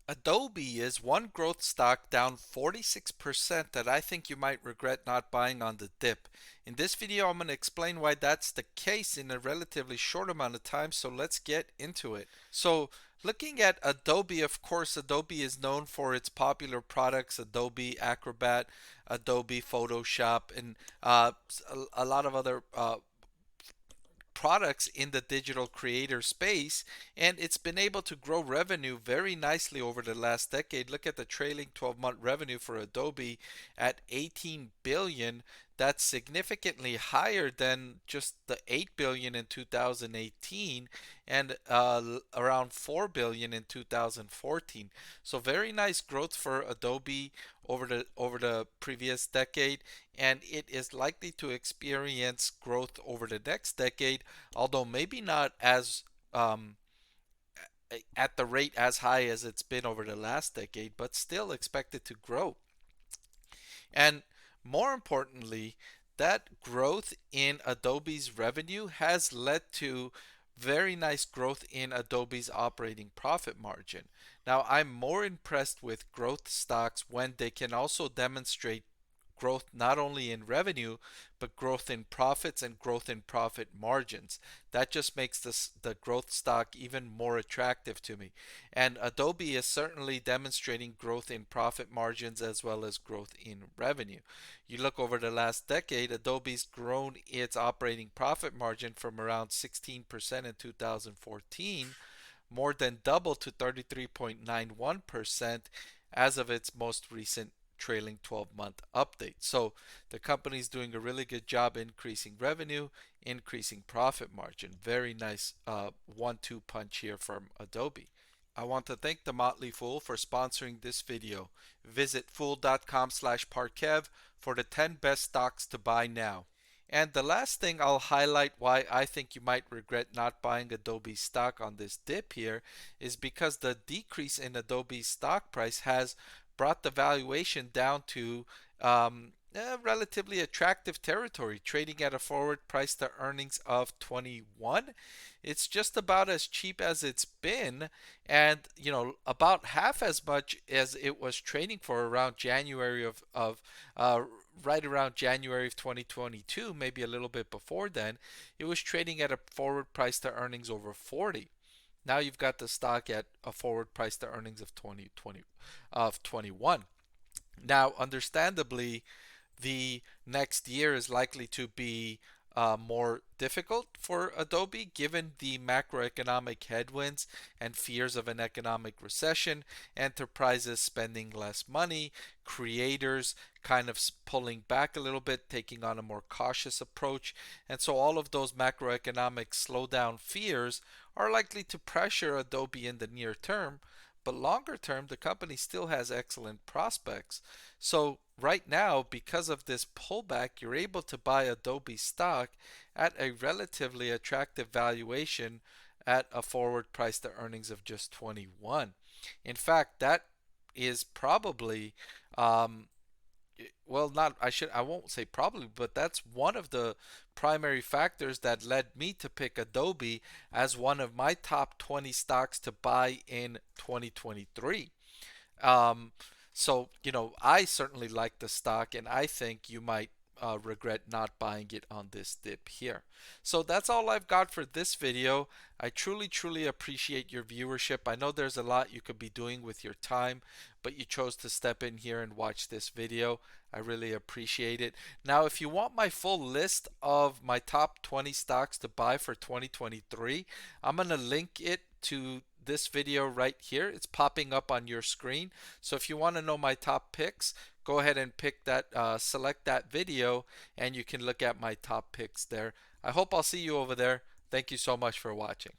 Adobe is one growth stock down 46% that I think you might regret not buying on the dip. In this video, I'm going to explain why that's the case in a relatively short amount of time, so let's get into it. So, looking at Adobe, of course, Adobe is known for its popular products, Adobe Acrobat, Adobe Photoshop, and a lot of other products in the digital creator space, and it's been able to grow revenue very nicely over the last decade. Look at the trailing 12-month revenue for Adobe at 18 billion. That's significantly higher than just the 8 billion in 2018 and around 4 billion in 2014. So very nice growth for Adobe over the previous decade, and it is likely to experience growth over the next decade, although maybe not as at the rate as high as it's been over the last decade, but still expected to grow. And more importantly, that growth in Adobe's revenue has led to very nice growth in Adobe's operating profit margin. Now, I'm more impressed with growth stocks when they can also demonstrate growth not only in revenue, but growth in profits and growth in profit margins. That just makes the growth stock even more attractive to me. And Adobe is certainly demonstrating growth in profit margins as well as growth in revenue. You look over the last decade, Adobe's grown its operating profit margin from around 16% in 2014, more than double to 33.91% as of its most recent trailing 12-month update. So the company is doing a really good job increasing revenue, increasing profit margin. Very nice 1-2 punch here from Adobe. I want to thank the Motley Fool for sponsoring this video. Visit fool.com/parkev for the 10 best stocks to buy now. And the last thing I'll highlight why I think you might regret not buying Adobe stock on this dip here is because the decrease in Adobe's stock price has brought the valuation down to relatively attractive territory, trading at a forward price to earnings of 21. It's just about as cheap as it's been, and about half as much as it was trading for around January of right around January of 2022, maybe a little bit before then. It was trading at a forward price to earnings over 40. Now you've got the stock at a forward price to earnings of 21. Now, understandably, the next year is likely to be more difficult for Adobe given the macroeconomic headwinds and fears of an economic recession, enterprises spending less money, creators kind of pulling back a little bit, taking on a more cautious approach. And so all of those macroeconomic slowdown fears are likely to pressure Adobe in the near term. But longer term, the company still has excellent prospects. So right now, because of this pullback, you're able to buy Adobe stock at a relatively attractive valuation at a forward price to earnings of just 21. In fact, that is probably well, not I won't say probably, but that's one of the primary factors that led me to pick Adobe as one of my top 20 stocks to buy in 2023. um, so I certainly like the stock, and I think you might regret not buying it on this dip here. So that's all I've got for this video. I truly appreciate your viewership. I know there's a lot you could be doing with your time, but you chose to step in here and watch this video. I really appreciate it. Now, if you want my full list of my top 20 stocks to buy for 2023, I'm going to link it to this video right here. It's popping up on your screen. So if you want to know my top picks, go ahead and pick that, select that video, and you can look at my top picks there. I hope I'll see you over there. Thank you so much for watching.